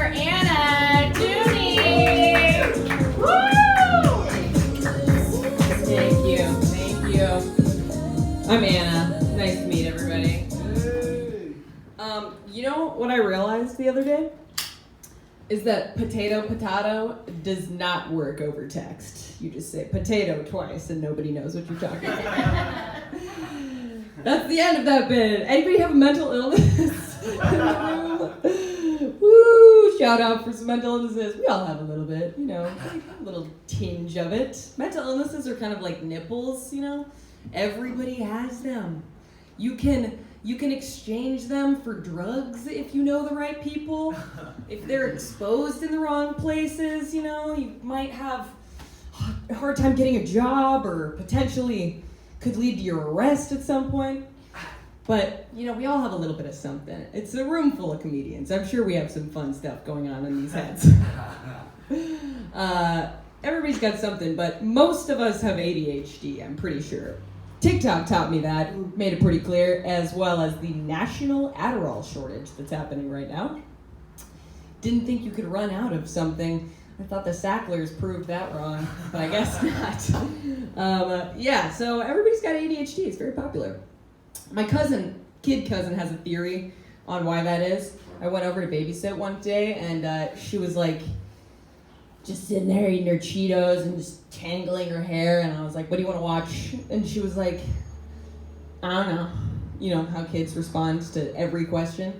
Anna Dooney. Woo! Thank you. I'm Anna. Nice to meet everybody. You know what I realized the other day? Is that potato does not work over text. You just say potato twice and nobody knows what you're talking about. That's the end of that bit. Anybody have a mental illness? Woo! Shout out for some mental illnesses. We all have a little bit, you know, a little tinge of it. Mental illnesses are kind of like nipples, you know? Everybody has them. You can exchange them for drugs if you know the right people. If they're exposed in the wrong places, you know, you might have a hard time getting a job or potentially could lead to your arrest at some point. But, you know, we all have a little bit of something. It's a room full of comedians. I'm sure we have some fun stuff going on in these heads. Everybody's got something, but most of us have ADHD, I'm pretty sure. TikTok taught me that, made it pretty clear, as well as the national Adderall shortage that's happening right now. Didn't think you could run out of something. I thought the Sacklers proved that wrong, but I guess not. Yeah, so everybody's got ADHD. It's very popular. My kid cousin has a theory on why that is. I went over to babysit one day, and she was like, just sitting there eating her Cheetos and just tangling her hair, and I was like, what do you want to watch? And she was like, I don't know. You know how kids respond to every question.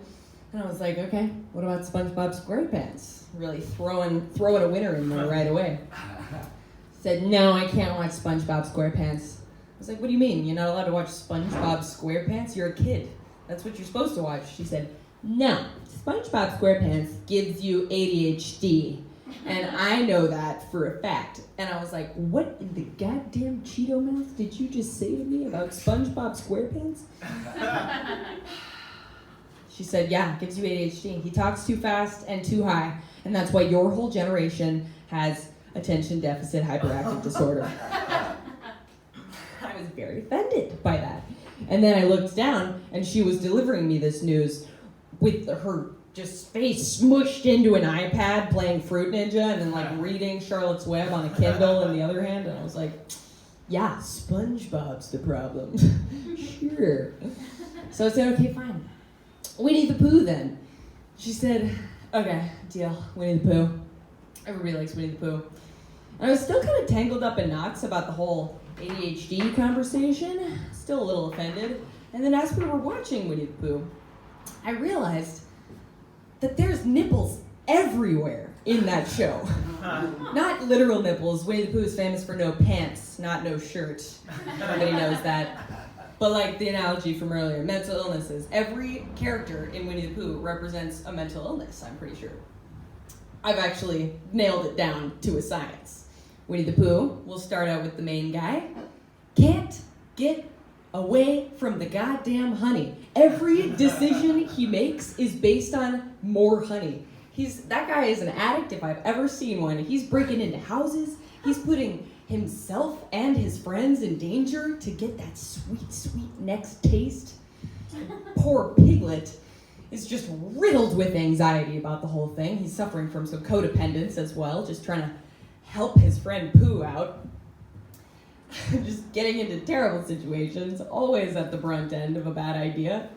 And I was like, okay, what about SpongeBob SquarePants? Really throwing a winner in there right away. Said, no, I can't watch SpongeBob SquarePants. I was like, what do you mean? You're not allowed to watch SpongeBob SquarePants? You're a kid. That's what you're supposed to watch. She said, no, SpongeBob SquarePants gives you ADHD. And I know that for a fact. And I was like, what in the goddamn Cheeto mouth did you just say to me about SpongeBob SquarePants? She said, yeah, it gives you ADHD. He talks too fast and too high. And that's why your whole generation has attention deficit hyperactive disorder. I was very offended by that. And then I looked down, and she was delivering me this news with her just face smushed into an iPad playing Fruit Ninja and then like reading Charlotte's Web on a Kindle in the other hand. And I was like, yeah, SpongeBob's the problem. Sure. So I said, okay, fine. Winnie the Pooh then. She said, okay, deal, Winnie the Pooh. Everybody likes Winnie the Pooh. And I was still kind of tangled up in knots about the whole ADHD conversation. Still a little offended. And then as we were watching Winnie the Pooh, I realized that there's nipples everywhere in that show. Not literal nipples. Winnie the Pooh is famous for no pants, not no shirt. Everybody knows that. But like the analogy from earlier, mental illnesses. Every character in Winnie the Pooh represents a mental illness, I'm pretty sure. I've actually nailed it down to a science. Winnie the Pooh, we'll start out with the main guy. Can't get away from the goddamn honey. Every decision he makes is based on more honey. That guy is an addict if I've ever seen one. He's breaking into houses. He's putting himself and his friends in danger to get that sweet, sweet next taste. Poor Piglet is just riddled with anxiety about the whole thing. He's suffering from some codependence as well, just trying to help his friend Pooh out. Just getting into terrible situations, always at the brunt end of a bad idea.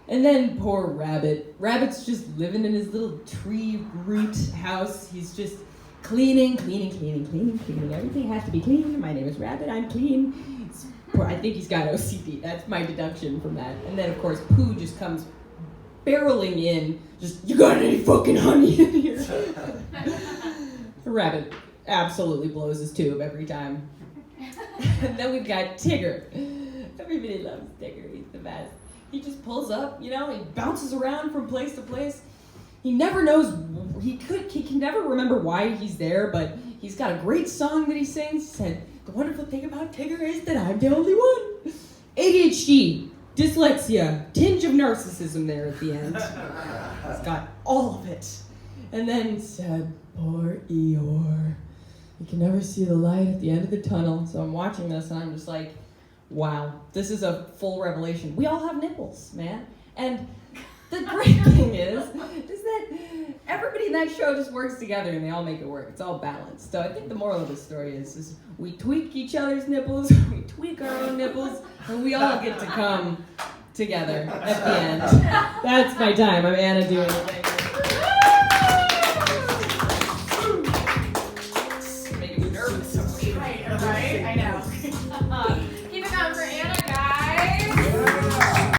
And then poor Rabbit. Rabbit's just living in his little tree root house. He's just cleaning. Everything has to be clean. My name is Rabbit, I'm clean. I think he's got OCD. That's my deduction from that. And then, of course, Pooh just comes barreling in. Just, you got any fucking honey in here? Rabbit absolutely blows his tube every time. And then we've got Tigger. Everybody loves Tigger. He's the best. He just pulls up, you know, he bounces around from place to place. He never knows, he can never remember why he's there, but he's got a great song that he sings. He said, the wonderful thing about Tigger is that I'm the only one. ADHD, dyslexia, tinge of narcissism there at the end. He's got all of it. And then said, poor Eeyore. You can never see the light at the end of the tunnel. So I'm watching this and I'm just like, wow, this is a full revelation. We all have nipples, man. And the great thing is that everybody in that show just works together and they all make it work. It's all balanced. So I think the moral of the story is we tweak each other's nipples, we tweak our own nipples, and we all get to come together at the end. That's my time. I'm Anna doing it.